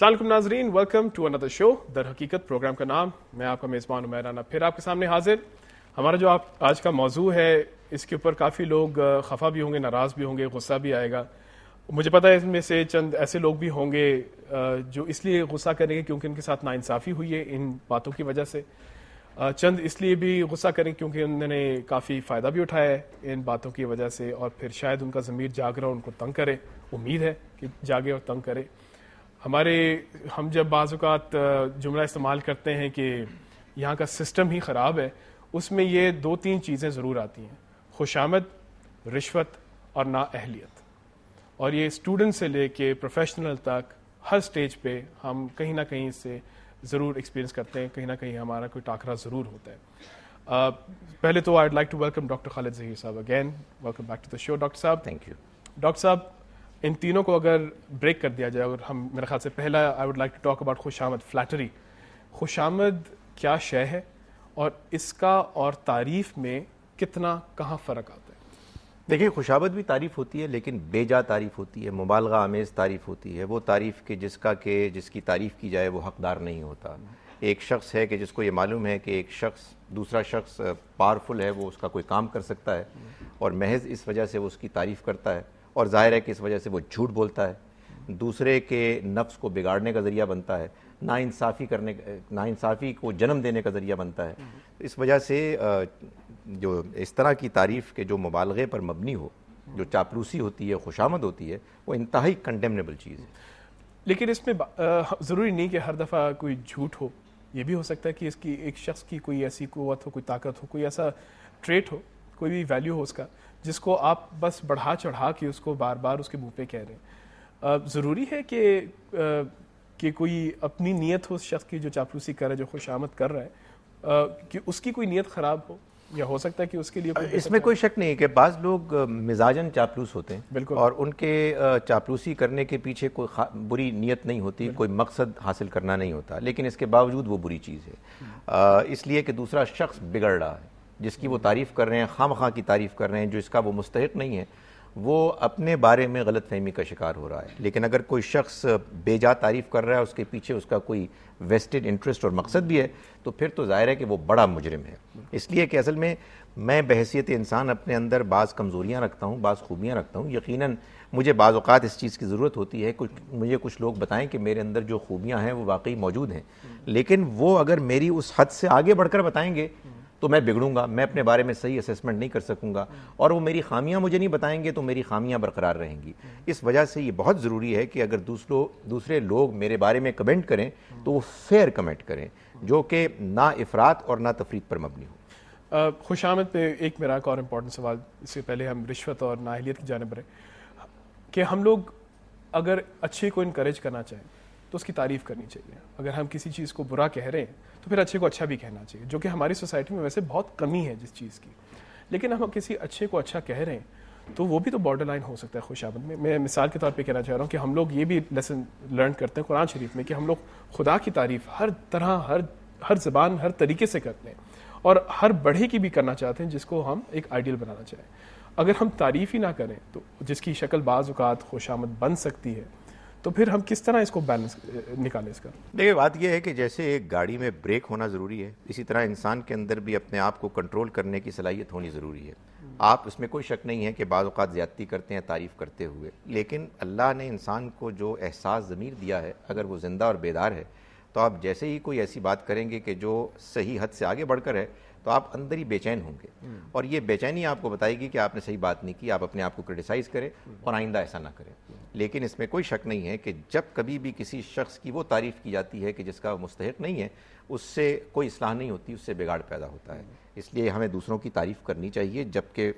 अस्सलाम वालेकुम नाजरीन, वेलकम टू अनदर शो दर हकीकत। प्रोग्राम का नाम, मैं आपका मेज़बान उमैर राना फिर आपके सामने हाजिर। हमारा जो आज का मौजू है, इसके ऊपर काफ़ी लोग खफा भी होंगे, नाराज़ भी होंगे, गुस्सा भी आएगा। मुझे पता है इसमें से चंद ऐसे लोग भी होंगे जो इसलिए गुस्सा करेंगे क्योंकि उनके साथ नाइंसाफ़ी हुई है इन बातों की वजह से। चंद इसलिए भी गुस्सा करें क्योंकि उन्होंने काफ़ी फ़ायदा भी उठाया है इन बातों की वजह से, और फिर शायद उनका ज़मीर जाग रहा उनको तंग करे। उम्मीद है कि जागे और तंग करे। हम जब बाज़-औक़ात जुमला इस्तेमाल करते हैं कि यहाँ का सिस्टम ही ख़राब है, उसमें ये दो तीन चीज़ें ज़रूर आती हैं: खुशामद, रिश्वत और नाअहलियत। और ये स्टूडेंट से लेके प्रोफेशनल तक हर स्टेज पे हम कहीं ना कहीं इससे ज़रूर एक्सपीरियंस करते हैं, कहीं ना कहीं हमारा कोई टाकरा ज़रूर होता है। पहले तो I would like to welcome doctor Khalid Zaheer साहब again. Welcome back to the show doctor साहब। Thank you. डॉक्टर साहब, इन तीनों को अगर ब्रेक कर दिया जाए, और हम मेरे ख्याल से पहला I would like to talk about खुशामद, फ्लैटरी। खुशामद क्या शय है और इसका और तारीफ में कितना कहाँ फ़र्क आता है? देखिए, खुशामद भी तारीफ़ होती है, लेकिन बेजा तारीफ़ होती है, मुबालगा आमेज़ तारीफ़ होती है। वो तारीफ़ के जिसकी तारीफ़ की जाए वो हक़दार नहीं होता। एक शख्स है कि जिसको ये मालूम है कि एक शख्स, दूसरा शख्स पावरफुल है, वो उसका कोई काम कर सकता है, और महज इस वजह से वो उसकी तारीफ़ करता है, और ज़ाहिर है कि इस वजह से वो झूठ बोलता है, दूसरे के नफ्स को बिगाड़ने का ज़रिया बनता है, नाइंसाफ़ी को जन्म देने का ज़रिया बनता है। तो इस वजह से जो इस तरह की तारीफ़ के जो मुबालगे पर मबनी हो, जो चापलूसी होती है, खुशामद होती है, वो इंतहाई कंडेमनेबल चीज़ है। लेकिन इसमें ज़रूरी नहीं कि हर दफ़ा कोई झूठ हो। ये भी हो सकता है कि इसकी एक शख्स की कोई ऐसी क़ुव्वत हो, कोई ताकत हो, कोई ऐसा ट्रेट हो, कोई भी वैल्यू हो उसका, जिसको आप बस बढ़ा चढ़ा के उसको बार बार उसके मुंह पे कह रहे हैं। ज़रूरी है कि कोई अपनी नीयत हो उस शख्स की जो चापलूसी कर रहा है, जो खुशामद कर रहा है, कि उसकी कोई नीयत ख़राब हो, या हो सकता है कि उसके लिए इसमें कोई शक नहीं कि बाज़ लोग मिजाजन चापलूस होते हैं। बिल्कुल। और उनके चापलूसी करने के पीछे कोई बुरी नीयत नहीं होती, कोई मकसद हासिल करना नहीं होता, लेकिन इसके बावजूद वो बुरी चीज़ है। इसलिए कि दूसरा शख्स बिगड़ रहा है, जिसकी वो तारीफ़ कर रहे हैं, खामखा की तारीफ़ कर रहे हैं, जो इसका वो मुस्तहिक नहीं है, वो अपने बारे में गलत फहमी का शिकार हो रहा है। लेकिन अगर कोई शख्स बेजा तारीफ़ कर रहा है, उसके पीछे उसका कोई वेस्टेड इंटरेस्ट और मकसद भी है, तो फिर तो ज़ाहिर है कि वो बड़ा मुजरिम है। इसलिए कि असल में मैं बहैसियत इंसान अपने अंदर बाज़ कमज़ोरियाँ रखता हूँ, बाज़ खूबियाँ रखता हूँ। यकीनन मुझे बाज़ औक़ात इस चीज़ की ज़रूरत होती है, मुझे कुछ लोग बताएं कि मेरे अंदर जो खूबियाँ हैं वो वाकई मौजूद हैं, लेकिन वो अगर मेरी उस हद से आगे बढ़कर बताएंगे तो मैं बिगड़ूंगा, मैं अपने बारे में सही असेसमेंट नहीं कर सकूंगा, और वो मेरी खामियां मुझे नहीं बताएंगे तो मेरी खामियां बरकरार रहेंगी। इस वजह से ये बहुत ज़रूरी है कि अगर दूसरे लोग मेरे बारे में कमेंट करें तो वो फेयर कमेंट करें, जो कि ना इफ़रात और ना तफरीत पर मबनी हो। खुशामद पे एक मेरा एक और इम्पॉर्टेंट सवाल, इससे पहले हम रिश्वत और नाअहलियत की जानिब रहे, कि हम लोग अगर अच्छे को इनकरेज करना चाहें तो उसकी तारीफ़ करनी चाहिए। अगर हम किसी चीज़ को बुरा कह रहे हैं तो फिर अच्छे को अच्छा भी कहना चाहिए, जो कि हमारी सोसाइटी में वैसे बहुत कमी है जिस चीज़ की। लेकिन हम किसी अच्छे को अच्छा कह रहे हैं तो वो भी तो बॉर्डर लाइन हो सकता है खुशामद में। मैं मिसाल के तौर पे कहना चाह रहा हूँ कि हम लोग ये भी लेसन लर्न करते हैं कुरान शरीफ में कि हम लोग खुदा की तारीफ़ हर तरह, हर ज़बान, हर तरीके से करते हैं, और हर बढ़े की भी करना चाहते हैं जिसको हम एक आइडियल बनाना चाहें। अगर हम तारीफ़ ही ना करें तो जिसकी शक्ल बाज़ औक़ात खुशामद बन सकती है, तो फिर हम किस तरह इसको बैलेंस निकालें इसका? देखिए, बात यह है कि जैसे एक गाड़ी में ब्रेक होना ज़रूरी है, इसी तरह इंसान के अंदर भी अपने आप को कंट्रोल करने की सलाहियत होनी ज़रूरी है। आप इसमें कोई शक नहीं है कि बाज़ औक़ात ज़्यादती करते हैं तारीफ़ करते हुए, लेकिन अल्लाह ने इंसान को जो एहसास ज़मीर दिया है, अगर वो ज़िंदा और बेदार है, तो आप जैसे ही कोई ऐसी बात करेंगे कि जो सही हद से आगे बढ़कर है, तो आप अंदर ही बेचैन होंगे, और ये बेचैनी आपको बताएगी कि आपने सही बात नहीं की। आप अपने आप को क्रिटिसाइज़ करें और आइंदा ऐसा ना करें। लेकिन इसमें कोई शक नहीं है कि जब कभी भी किसी शख्स की वो तारीफ़ की जाती है कि जिसका मुस्तहिक नहीं है, उससे कोई इस्लाह नहीं होती, उससे बिगाड़ पैदा होता है। इसलिए हमें दूसरों की तारीफ़ करनी चाहिए जबकि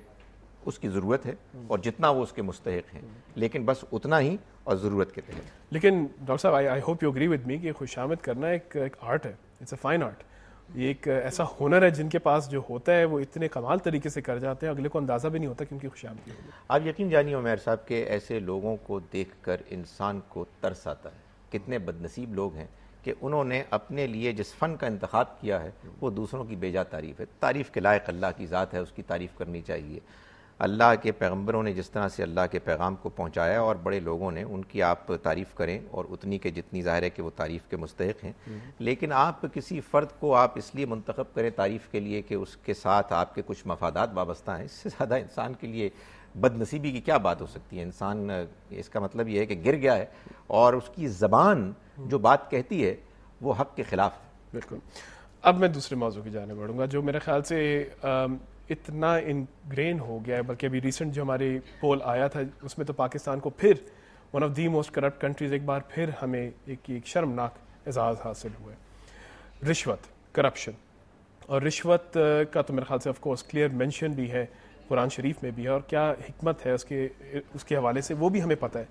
उसकी ज़रूरत है और जितना वो उसके मुस्तहिक हैं, लेकिन बस उतना ही और ज़रूरत के तहत। लेकिन डॉक्टर साहब, I hope you agree with me कि खुशामद करना एक आर्ट है, इट्स अ फाइन आर्ट। ये एक ऐसा हुनर है जिनके पास जो होता है वो इतने कमाल तरीके से कर जाते हैं, अगले को अंदाज़ा भी नहीं होता कि उनकी खुशामदी होगी। आप यकीन जानिए उमैर साहब के ऐसे लोगों को देखकर इंसान को तरस आता है। कितने बदनसीब लोग हैं कि उन्होंने अपने लिए जिस फ़न का इंतखाब किया है वो दूसरों की बेजा तारीफ़ है। तारीफ़ के लायक अल्लाह की ज़ात है, उसकी तारीफ़ करनी चाहिए। اللہ کے پیغمبروں نے جس طرح سے اللہ کے پیغام کو پہنچایا اور بڑے لوگوں نے ان کی آپ تعریف کریں اور اتنی کہ جتنی ظاہر ہے کہ وہ تعریف کے مستحق ہیں، لیکن آپ کسی فرد کو آپ اس لیے منتخب کریں تعریف کے لیے کہ اس کے ساتھ آپ کے کچھ مفادات وابستہ ہیں، اس سے زیادہ انسان کے لیے بد نصیبی کی کیا بات ہو سکتی ہے؟ انسان اس کا مطلب یہ ہے کہ گر گیا ہے اور اس کی زبان جو بات کہتی ہے وہ حق کے خلاف ہے۔ بالکل۔ اب میں دوسرے موضوع کی جانب بڑھوں گا جو میرے خیال سے اتنا انگرین ہو گیا ہے، بلکہ ابھی ریسنٹ جو ہماری پول آیا تھا اس میں تو پاکستان کو پھر one of the most corrupt countries ایک بار پھر ہمیں ایک شرمناک اعزاز حاصل ہوا ہے۔ رشوت، کرپشن، اور رشوت کا تو میرے خیال سے آف کورس کلیئر مینشن بھی ہے قرآن شریف میں بھی ہے، اور کیا حکمت ہے اس کے حوالے سے وہ بھی ہمیں پتہ ہے۔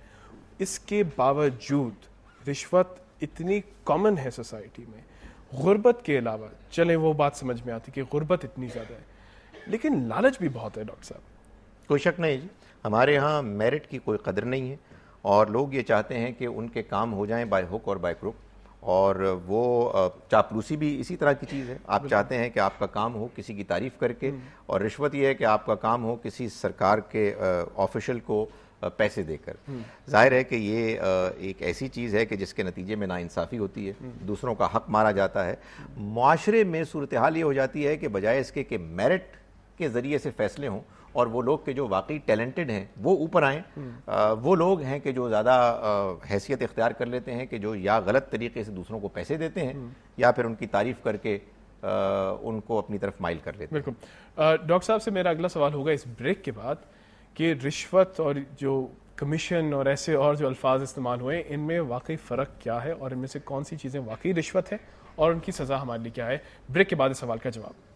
اس کے باوجود رشوت اتنی کامن ہے سوسائٹی میں، غربت کے علاوہ چلیں وہ بات سمجھ میں آتی کہ غربت اتنی زیادہ ہے، لیکن لالچ بھی بہت ہے ڈاکٹر صاحب۔ کوئی شک نہیں جی، ہمارے ہاں میرٹ کی کوئی قدر نہیں ہے اور لوگ یہ چاہتے ہیں کہ ان کے کام ہو جائیں بائی ہک اور بائی کروک، اور وہ چاپلوسی بھی اسی طرح کی چیز ہے۔ آپ چاہتے ہیں کہ آپ کا کام ہو کسی کی تعریف کر کے، اور رشوت یہ ہے کہ آپ کا کام ہو کسی سرکار کے آفیشل کو پیسے دے کر۔ ظاہر ہے کہ یہ ایک ایسی چیز ہے کہ جس کے نتیجے میں ناانصافی ہوتی ہے، دوسروں کا حق مارا جاتا ہے۔ معاشرے میں صورتحال یہ ہو جاتی ہے کہ بجائے اس کے کہ میرٹ کے ذریعے سے فیصلے ہوں اور وہ لوگ کہ جو واقعی ٹیلنٹڈ ہیں وہ اوپر آئیں، وہ لوگ ہیں کہ جو زیادہ حیثیت اختیار کر لیتے ہیں کہ جو یا غلط طریقے سے دوسروں کو پیسے دیتے ہیں یا پھر ان کی تعریف کر کے ان کو اپنی طرف مائل کر لیتے ہیں۔ بالکل۔ ڈاکٹر صاحب سے میرا اگلا سوال ہوگا اس بریک کے بعد کہ رشوت اور جو کمیشن اور ایسے اور جو الفاظ استعمال ہوئے ان میں واقعی فرق کیا ہے، اور ان میں سے کون سی چیزیں واقعی رشوت ہے اور ان کی سزا ہمارے لیے کیا ہے؟ بریک کے بعد اس سوال کا جواب۔